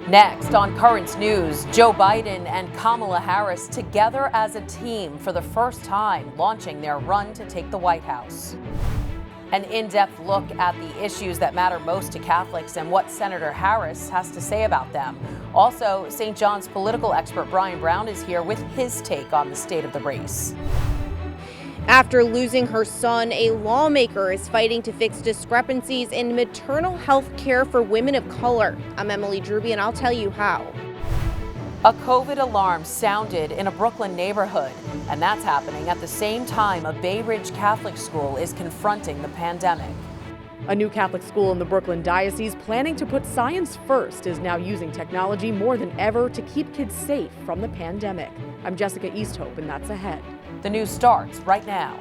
Next on Currents News, Joe Biden and Kamala Harris together as a team for the first time, launching their run to take the White House. An in-depth look at the issues that matter most to Catholics and what Senator Harris has to say about them. Also, St. John's political expert Brian Brown is here with his take on the state of the race. After losing her son, a lawmaker is fighting to fix discrepancies in maternal health care for women of color. I'm Emily Druby, and I'll tell you how. A COVID alarm sounded in a Brooklyn neighborhood, and that's happening at the same time a Bay Ridge Catholic school is confronting the pandemic. A new Catholic school in the Brooklyn diocese planning to put science first is now using technology more than ever to keep kids safe from the pandemic. I'm Jessica Easthope, and that's ahead. The news starts right now.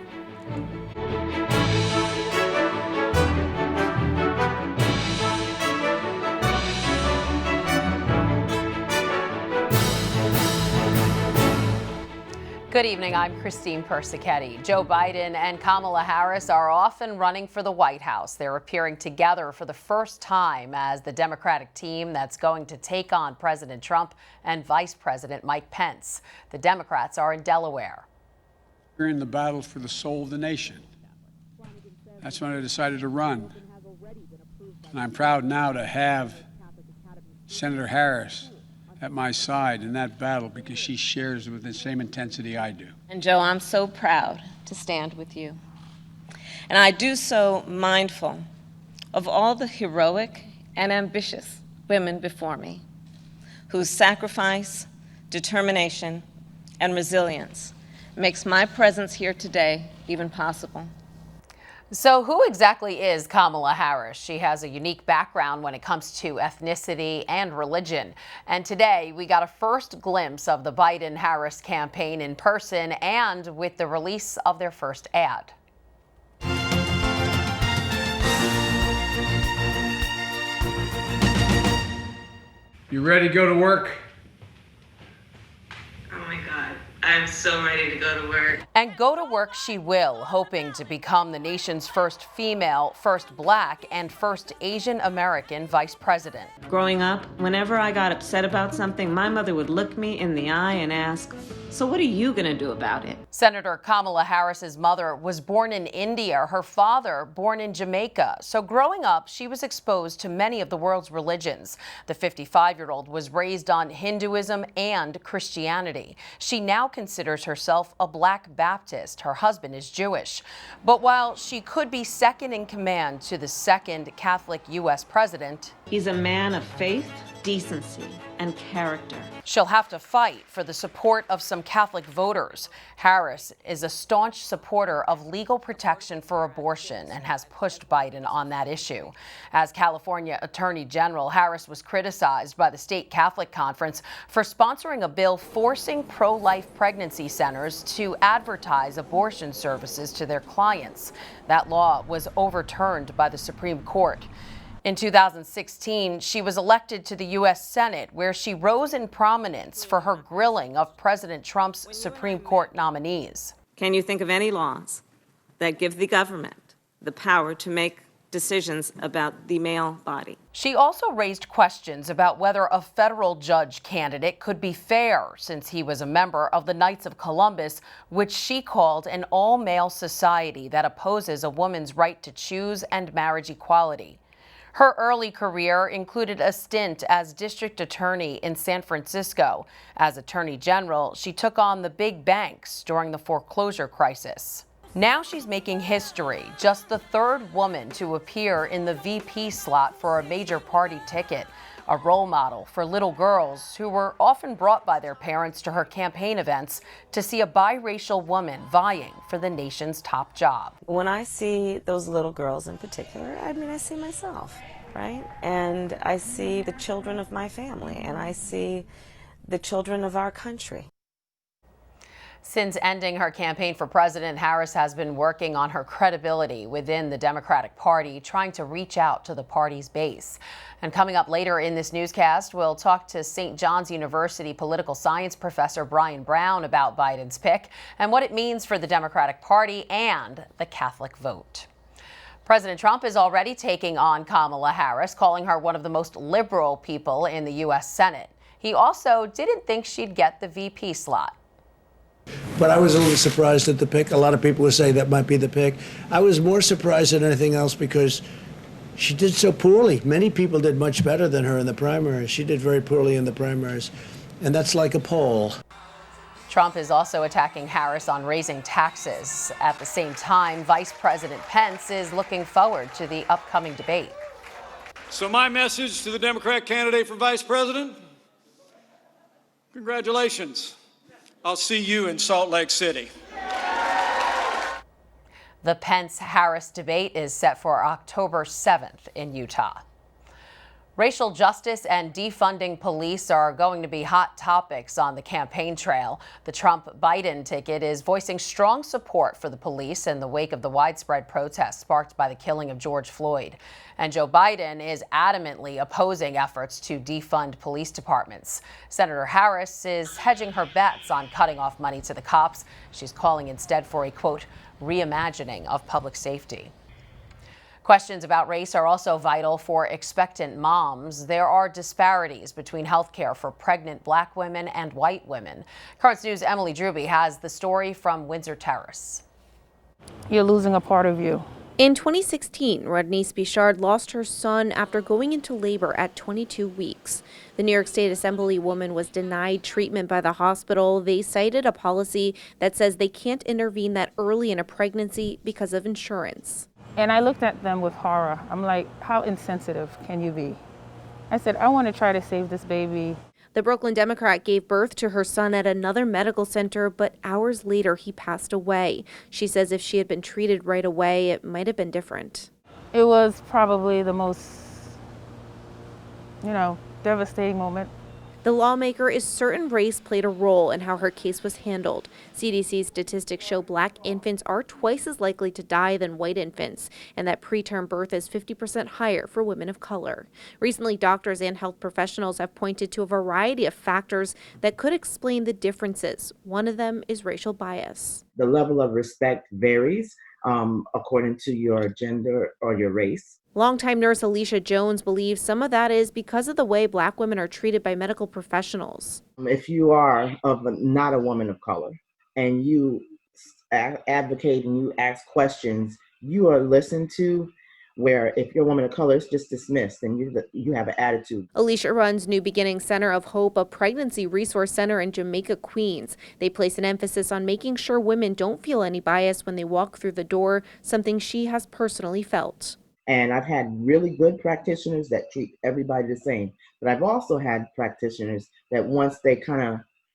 Good evening, I'm Christine Persichetti. Joe Biden and Kamala Harris are often running for the White House. They're appearing together for the first time as the Democratic team that's going to take on President Trump and Vice President Mike Pence. The Democrats are in Delaware. We're in the battle for the soul of the nation. That's when I decided to run. And I'm proud now to have Senator Harris at my side in that battle because she shares with the same intensity I do. And Joe, I'm so proud to stand with you. And I do so mindful of all the heroic and ambitious women before me whose sacrifice, determination, and resilience makes my presence here today even possible. So who exactly is Kamala Harris? She has a unique background when it comes to ethnicity and religion. And today we got a first glimpse of the Biden-Harris campaign in person and with the release of their first ad. You ready to go to work? Oh my God, I'm so ready to go to work. And go to work she will, hoping to become the nation's first female, first Black, and first Asian American vice president. Growing up, whenever I got upset about something, my mother would look me in the eye and ask, "So what are you going to do about it?" Senator Kamala Harris's mother was born in India, her father born in Jamaica. So growing up, she was exposed to many of the world's religions. The 55-year-old was raised on Hinduism and Christianity. She now considers herself a Black Baptist. Her husband is Jewish. But while she could be second in command to the second Catholic U.S. president, He's a man of faith, decency, and character. she'll have to fight for the support of some Catholic voters. Harris is a staunch supporter of legal protection for abortion and has pushed Biden on that issue. As California Attorney General, Harris was criticized by the state Catholic Conference for sponsoring a bill forcing pro-life pregnancy centers to advertise abortion services to their clients. That law was overturned by the Supreme Court. In 2016, she was elected to the U.S. Senate, where she rose in prominence for her grilling of President Trump's Supreme Court nominees. Can you think of any laws that give the government the power to make decisions about the male body? She also raised questions about whether a federal judge candidate could be fair, since he was a member of the Knights of Columbus, which she called an all-male society that opposes a woman's right to choose and marriage equality. Her early career included a stint as district attorney in San Francisco. As attorney general, she took on the big banks during the foreclosure crisis. Now she's making history, just the third woman to appear in the VP slot for a major party ticket, a role model for little girls who were often brought by their parents to her campaign events to see a biracial woman vying for the nation's top job. When I see those little girls in particular, I see myself, right? And I see the children of my family, and I see the children of our country. Since ending her campaign for president, Harris has been working on her credibility within the Democratic Party, trying to reach out to the party's base. And coming up later in this newscast, we'll talk to St. John's University political science professor Brian Brown about Biden's pick and what it means for the Democratic Party and the Catholic vote. President Trump is already taking on Kamala Harris, calling her one of the most liberal people in the U.S. Senate. He also didn't think she'd get the VP slot. But I was a little surprised at the pick. A lot of people would say that might be the pick. I was more surprised than anything else because she did so poorly. Many people did much better than her in the primaries. She did very poorly in the primaries. And that's like a poll. Trump is also attacking Harris on raising taxes. At the same time, Vice President Pence is looking forward to the upcoming debate. So my message to the Democrat candidate for vice president, congratulations. I'll see you in Salt Lake City. The Pence-Harris debate is set for October 7th in Utah. Racial justice and defunding police are going to be hot topics on the campaign trail. The Trump-Biden ticket is voicing strong support for the police in the wake of the widespread protests sparked by the killing of George Floyd. And Joe Biden is adamantly opposing efforts to defund police departments. Senator Harris is hedging her bets on cutting off money to the cops. She's calling instead for a, quote, reimagining of public safety. Questions about race are also vital for expectant moms. There are disparities between health care for pregnant Black women and white women. Currents News' Emily Druby has the story from Windsor Terrace. You're losing a part of you. In 2016, Rodneyce Bichard lost her son after going into labor at 22 weeks. The New York State Assemblywoman was denied treatment by the hospital. They cited a policy that says they can't intervene that early in a pregnancy because of insurance. And I looked at them with horror. I'm like, how insensitive can you be? I said, I want to try to save this baby. The Brooklyn Democrat gave birth to her son at another medical center, but hours later he passed away. She says if she had been treated right away, it might have been different. It was probably the most, devastating moment. The lawmaker is certain race played a role in how her case was handled. CDC statistics show Black infants are twice as likely to die than white infants, and that preterm birth is 50% higher for women of color. Recently, doctors and health professionals have pointed to a variety of factors that could explain the differences. One of them is racial bias. The level of respect varies according to your gender or your race. Longtime nurse Alicia Jones believes some of that is because of the way Black women are treated by medical professionals. If you are not a woman of color and you advocate and you ask questions, you are listened to, where if you're a woman of color, it's just dismissed and you have an attitude. Alicia runs New Beginning Center of Hope, a pregnancy resource center in Jamaica, Queens. They place an emphasis on making sure women don't feel any bias when they walk through the door, something she has personally felt. And I've had really good practitioners that treat everybody the same. But I've also had practitioners that once they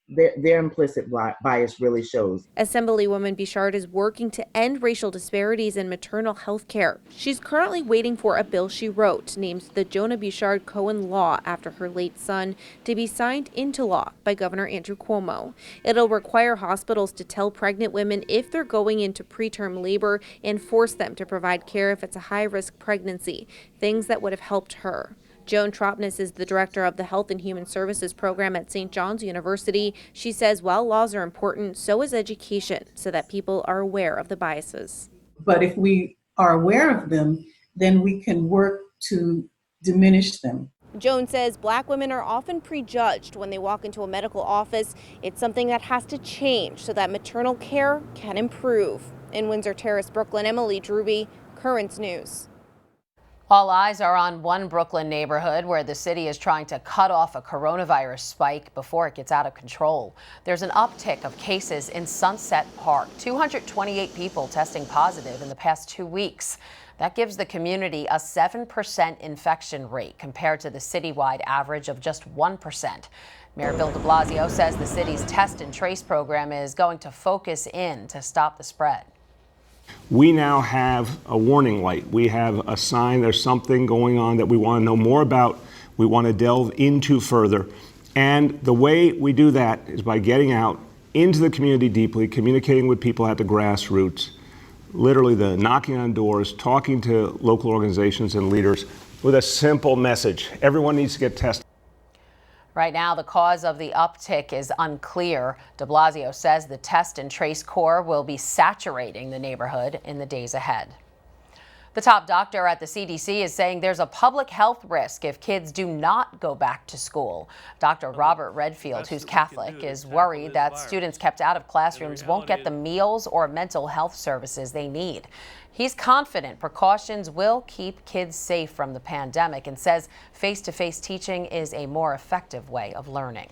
their implicit bias really shows. Assemblywoman Bichard is working to end racial disparities in maternal health care. She's currently waiting for a bill she wrote named the Jonah Bichard-Cohen Law after her late son to be signed into law by Governor Andrew Cuomo. It'll require hospitals to tell pregnant women if they're going into preterm labor and force them to provide care if it's a high-risk pregnancy, things that would have helped her. Joan Tropnis is the director of the Health and Human Services program at St. John's University. She says while laws are important, so is education, so that people are aware of the biases. But if we are aware of them, then we can work to diminish them. Joan says Black women are often prejudged when they walk into a medical office. It's something that has to change so that maternal care can improve. In Windsor Terrace, Brooklyn, Emily Druby, Currents News. All eyes are on one Brooklyn neighborhood where the city is trying to cut off a coronavirus spike before it gets out of control. There's an uptick of cases in Sunset Park, 228 people testing positive in the past 2 weeks. That gives the community a 7% infection rate compared to the citywide average of just 1%. Mayor Bill de Blasio says the city's test and trace program is going to focus in to stop the spread. We now have a warning light. We have a sign there's something going on that we want to know more about, we want to delve into further. And the way we do that is by getting out into the community deeply, communicating with people at the grassroots, literally the knocking on doors, talking to local organizations and leaders with a simple message. Everyone needs to get tested. Right now, the cause of the uptick is unclear. De Blasio says the test and trace corps will be saturating the neighborhood in the days ahead. The top doctor at the CDC is saying there's a public health risk if kids do not go back to school. Dr. Robert Redfield, who's Catholic, is worried that students kept out of classrooms won't get the meals or mental health services they need. He's confident precautions will keep kids safe from the pandemic and says face-to-face teaching is a more effective way of learning.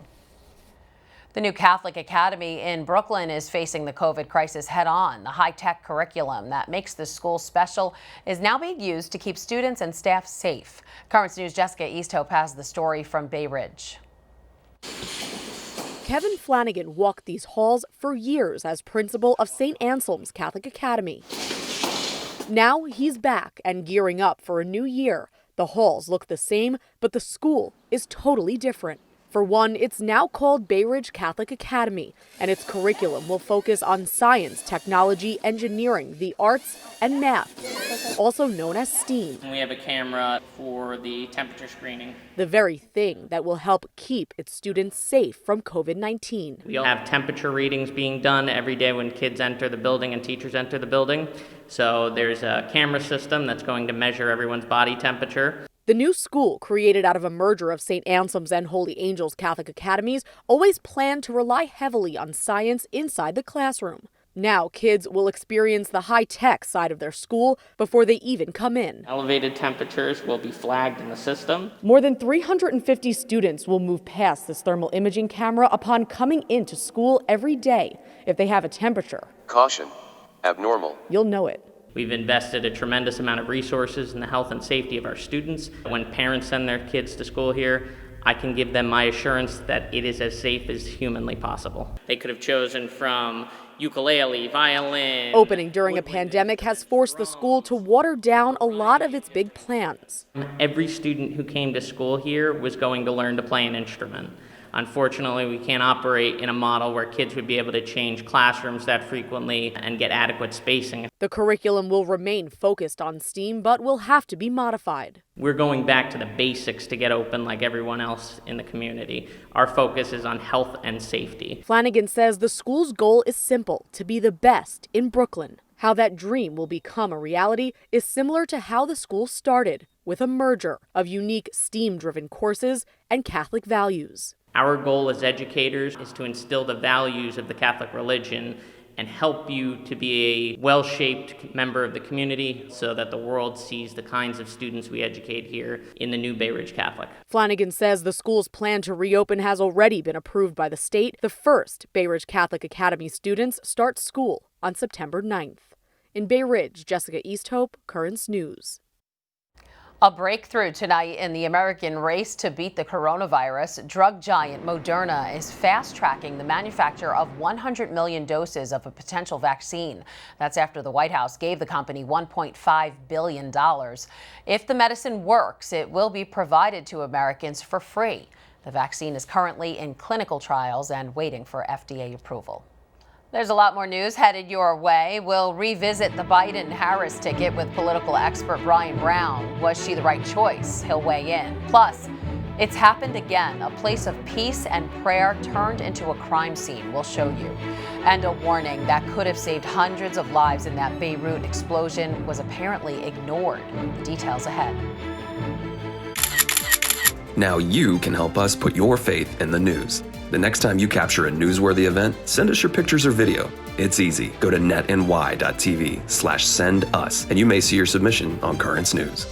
The new Catholic Academy in Brooklyn is facing the COVID crisis head-on. The high-tech curriculum that makes the school special is now being used to keep students and staff safe. Currents News' Jessica Easthope has the story from Bay Ridge. Kevin Flanagan walked these halls for years as principal of St. Anselm's Catholic Academy. Now he's back and gearing up for a new year. The halls look the same, but the school is totally different. For one, it's now called Bay Ridge Catholic Academy, and its curriculum will focus on science, technology, engineering, the arts, and math, also known as STEAM. We have a camera for the temperature screening. The very thing that will help keep its students safe from COVID-19. We have temperature readings being done every day when kids enter the building and teachers enter the building. So there's a camera system that's going to measure everyone's body temperature. The new school, created out of a merger of St. Anselm's and Holy Angels Catholic Academies, always planned to rely heavily on science inside the classroom. Now kids will experience the high-tech side of their school before they even come in. Elevated temperatures will be flagged in the system. More than 350 students will move past this thermal imaging camera upon coming into school every day. If they have a temperature, caution, abnormal, you'll know it. We've invested a tremendous amount of resources in the health and safety of our students. When parents send their kids to school here, I can give them my assurance that it is as safe as humanly possible. They could have chosen from ukulele, violin. Opening during a pandemic has forced the school to water down a lot of its big plans. Every student who came to school here was going to learn to play an instrument. Unfortunately, we can't operate in a model where kids would be able to change classrooms that frequently and get adequate spacing. The curriculum will remain focused on STEAM, but will have to be modified. We're going back to the basics to get open like everyone else in the community. Our focus is on health and safety. Flanagan says the school's goal is simple: to be the best in Brooklyn. How that dream will become a reality is similar to how the school started, with a merger of unique STEAM-driven courses and Catholic values. Our goal as educators is to instill the values of the Catholic religion and help you to be a well-shaped member of the community so that the world sees the kinds of students we educate here in the new Bay Ridge Catholic. Flanagan says the school's plan to reopen has already been approved by the state. The first Bay Ridge Catholic Academy students start school on September 9th. In Bay Ridge, Jessica Easthope, Currents News. A breakthrough tonight in the American race to beat the coronavirus. Drug giant Moderna is fast-tracking the manufacture of 100 million doses of a potential vaccine. That's after the White House gave the company $1.5 billion. If the medicine works, it will be provided to Americans for free. The vaccine is currently in clinical trials and waiting for FDA approval. There's a lot more news headed your way. We'll revisit the Biden-Harris ticket with political expert Brian Brown. Was she the right choice? He'll weigh in. Plus, it's happened again. A place of peace and prayer turned into a crime scene. We'll show you. And a warning that could have saved hundreds of lives in that Beirut explosion was apparently ignored. The details ahead. Now you can help us put your faith in the news. The next time you capture a newsworthy event, send us your pictures or video. It's easy. Go to netny.tv/send us, and you may see your submission on Currents News.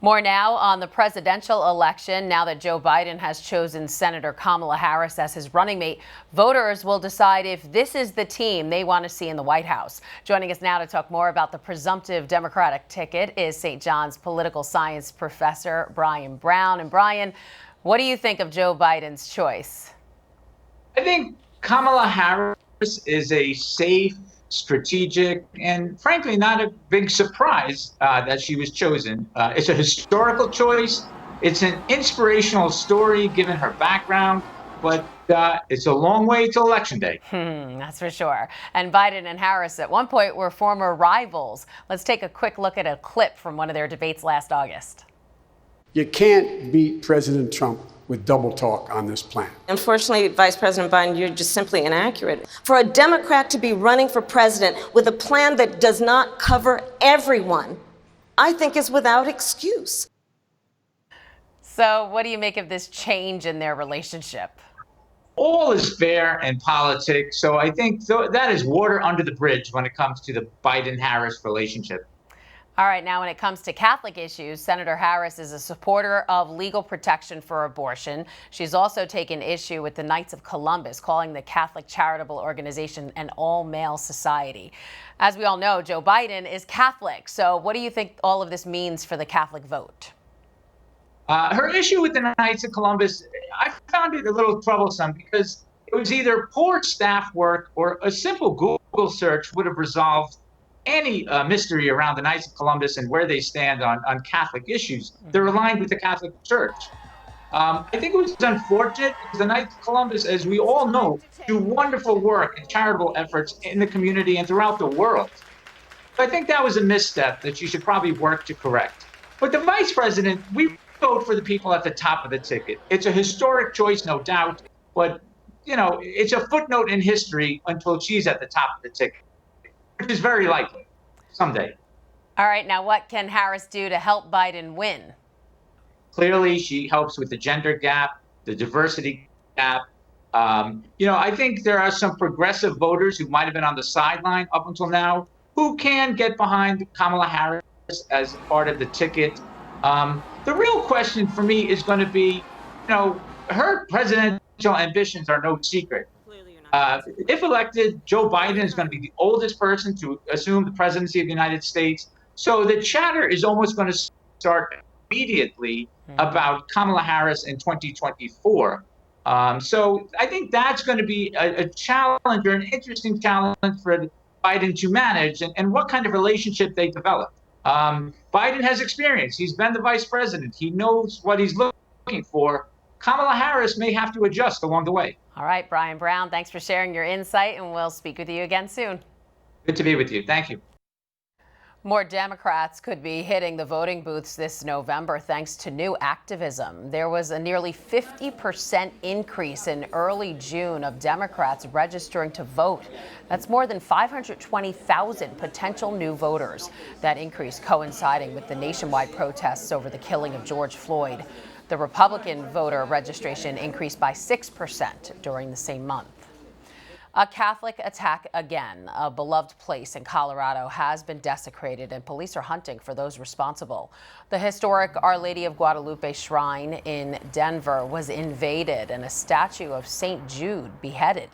More now on the presidential election. Now that Joe Biden has chosen Senator Kamala Harris as his running mate, voters will decide if this is the team they want to see in the White House. Joining us now to talk more about the presumptive Democratic ticket is St. John's political science professor Brian Brown. And Brian, what do you think of Joe Biden's choice? I think Kamala Harris is a safe, strategic, and frankly not a big surprise that she was chosen. It's a historical choice. It's an inspirational story given her background, but it's a long way to Election Day. That's for sure. And Biden and Harris at one point were former rivals. Let's take a quick look at a clip from one of their debates last August. You can't beat President Trump with double talk on this plan. Unfortunately, Vice President Biden, you're just simply inaccurate. For a Democrat to be running for president with a plan that does not cover everyone, I think is without excuse. So what do you make of this change in their relationship? All is fair in politics, so I think that is water under the bridge when it comes to the Biden-Harris relationship. All right, now when it comes to Catholic issues, Senator Harris is a supporter of legal protection for abortion. She's also taken issue with the Knights of Columbus, calling the Catholic charitable organization an all-male society. As we all know, Joe Biden is Catholic. So what do you think all of this means for the Catholic vote? Her issue with the Knights of Columbus, I found it a little troublesome because it was either poor staff work or a simple Google search would have resolved any mystery around the Knights of Columbus and where they stand on Catholic issues. They're aligned with the Catholic Church. I think it was unfortunate because the Knights of Columbus, as we all know, do wonderful work and charitable efforts in the community and throughout the world. I think that was a misstep that she should probably work to correct. But the Vice President, we vote for the people at the top of the ticket. It's a historic choice, no doubt, but it's a footnote in history until she's at the top of the ticket, which is very likely someday. All right, now what can Harris do to help Biden win? Clearly, she helps with the gender gap, the diversity gap. I think there are some progressive voters who might have been on the sideline up until now who can get behind Kamala Harris as part of the ticket. The real question for me is going to be, her presidential ambitions are no secret. If elected, Joe Biden is going to be the oldest person to assume the presidency of the United States. So the chatter is almost going to start immediately about Kamala Harris in 2024. So I think that's going to be a challenge or an interesting challenge for Biden to manage and what kind of relationship they develop. Biden has experience. He's been the vice president. He knows what he's looking for. Kamala Harris may have to adjust along the way. All right, Brian Brown, thanks for sharing your insight, and we'll speak with you again soon. Good to be with you. Thank you. More Democrats could be hitting the voting booths this November thanks to new activism. There was a nearly 50% increase in early June of Democrats registering to vote. That's more than 520,000 potential new voters. That increase coinciding with the nationwide protests over the killing of George Floyd. The Republican voter registration increased by 6% during the same month. A Catholic attack again. A beloved place in Colorado has been desecrated, and police are hunting for those responsible. The historic Our Lady of Guadalupe shrine in Denver was invaded and a statue of St. Jude beheaded.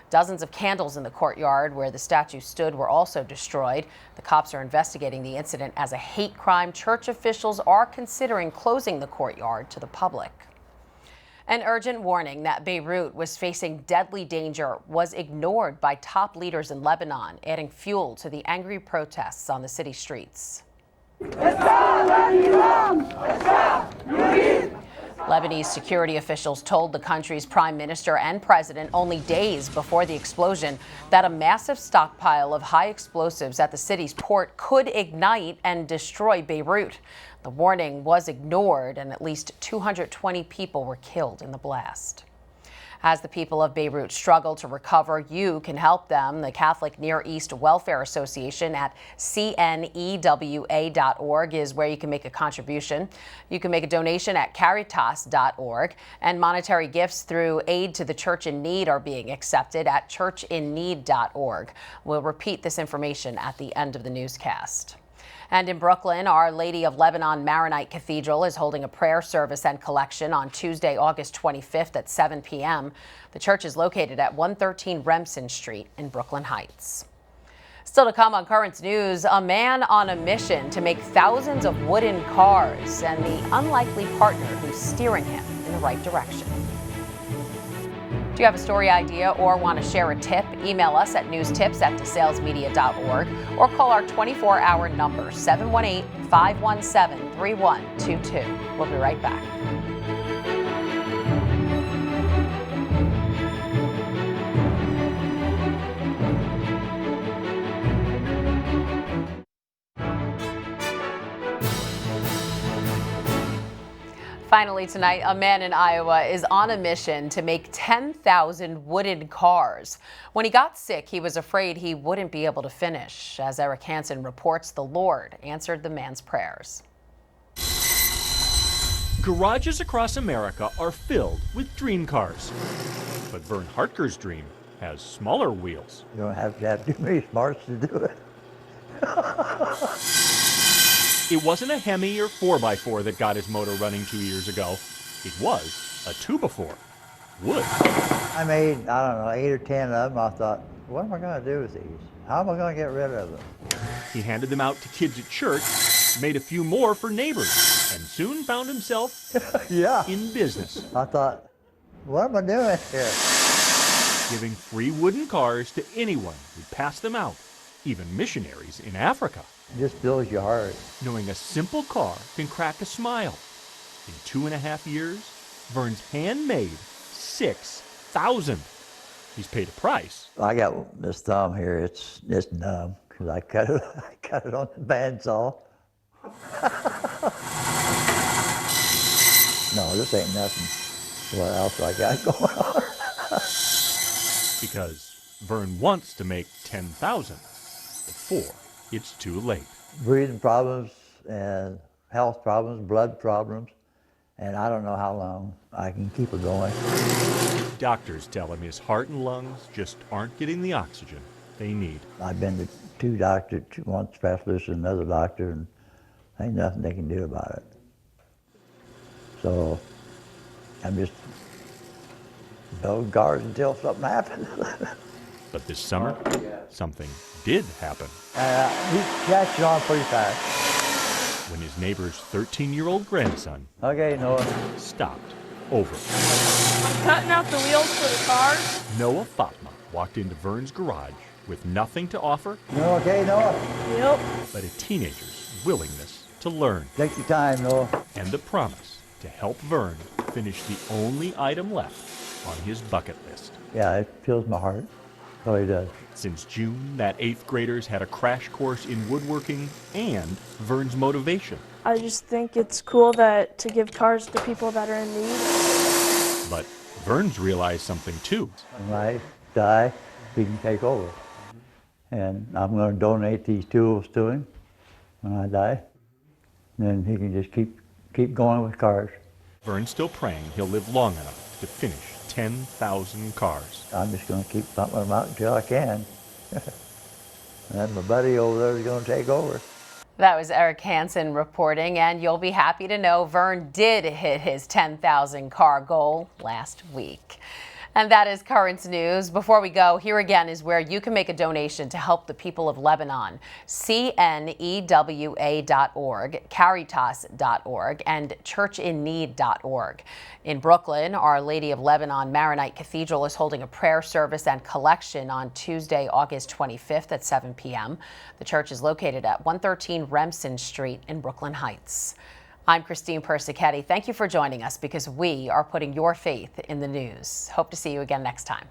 Dozens of candles in the courtyard where the statue stood were also destroyed. The cops are investigating the incident as a hate crime. Church officials are considering closing the courtyard to the public. An urgent warning that Beirut was facing deadly danger was ignored by top leaders in Lebanon, adding fuel to the angry protests on the city streets. Lebanese security officials told the country's prime minister and president only days before the explosion that a massive stockpile of high explosives at the city's port could ignite and destroy Beirut. The warning was ignored, and at least 220 people were killed in the blast. As the people of Beirut struggle to recover, you can help them. The Catholic Near East Welfare Association at cnewa.org is where you can make a contribution. You can make a donation at caritas.org, and monetary gifts through Aid to the Church in Need are being accepted at churchinneed.org. We'll repeat this information at the end of the newscast. And in Brooklyn, Our Lady of Lebanon Maronite Cathedral is holding a prayer service and collection on Tuesday, August 25th at 7 p.m. The church is located at 113 Remsen Street in Brooklyn Heights. Still to come on Currents News, a man on a mission to make thousands of wooden cars and the unlikely partner who's steering him in the right direction. Do you have a story idea or want to share a tip? Email us at newstips@desalesmedia.org or call our 24-hour number, 718-517-3122. We'll be right back. Finally tonight, a man in Iowa is on a mission to make 10,000 wooden cars. When he got sick, he was afraid he wouldn't be able to finish. As Eric Hansen reports, the Lord answered the man's prayers. Garages across America are filled with dream cars. But Vern Hartker's dream has smaller wheels. You don't have to have too many smarts to do it. It wasn't a Hemi or 4x4 that got his motor running 2 years ago. It was a 2x4. Wood. I made, I don't know, 8 or 10 of them. I thought, what am I going to do with these? How am I going to get rid of them? He handed them out to kids at church, made a few more for neighbors, and soon found himself in business. I thought, what am I doing here? Giving free wooden cars to anyone who'd pass them out, even missionaries in Africa. It just fills your heart. Knowing a simple car can crack a smile. In 2.5 years, Vern's handmade 6,000. He's paid a price. I got this thumb here. It's numb because I cut it on the bandsaw. No, this ain't nothing. What else I got going on? Because Vern wants to make 10,000 before it's too late. Breathing problems and health problems, blood problems, and I don't know how long I can keep it going. Doctors tell him his heart and lungs just aren't getting the oxygen they need. I've been to 2 doctors, one specialist and another doctor, and ain't nothing they can do about it. So I'm just building cars until something happens. But this summer, something did happen. He catches on pretty fast. When his neighbor's 13-year-old grandson Okay, Noah. stopped over. Cutting out the wheels for the car. Noah Fatma walked into Vern's garage with nothing to offer. You okay, Noah? Yep. But a teenager's willingness to learn. Take your time, Noah. And the promise to help Vern finish the only item left on his bucket list. Yeah, it fills my heart. Oh, he does. Since June, that 8th graders had a crash course in woodworking and Vern's motivation. I just think it's cool to give cars to people that are in need. But Vern's realized something too. When I die, he can take over. And I'm going to donate these tools to him when I die. And then he can just keep going with cars. Vern's still praying he'll live long enough to finish 10,000 cars. I'm just going to keep pumping them out until I can. And then my buddy over there is going to take over. That was Eric Hansen reporting, and you'll be happy to know Vern did hit his 10,000 car goal last week. And that is current news. Before we go, here again is where you can make a donation to help the people of Lebanon. CNEWA.org, Caritas.org, and churchinneed.org. In Brooklyn, Our Lady of Lebanon Maronite Cathedral is holding a prayer service and collection on Tuesday, August 25th at 7 p.m. The church is located at 113 Remsen Street in Brooklyn Heights. I'm Christine Persichetti. Thank you for joining us because we are putting your faith in the news. Hope to see you again next time.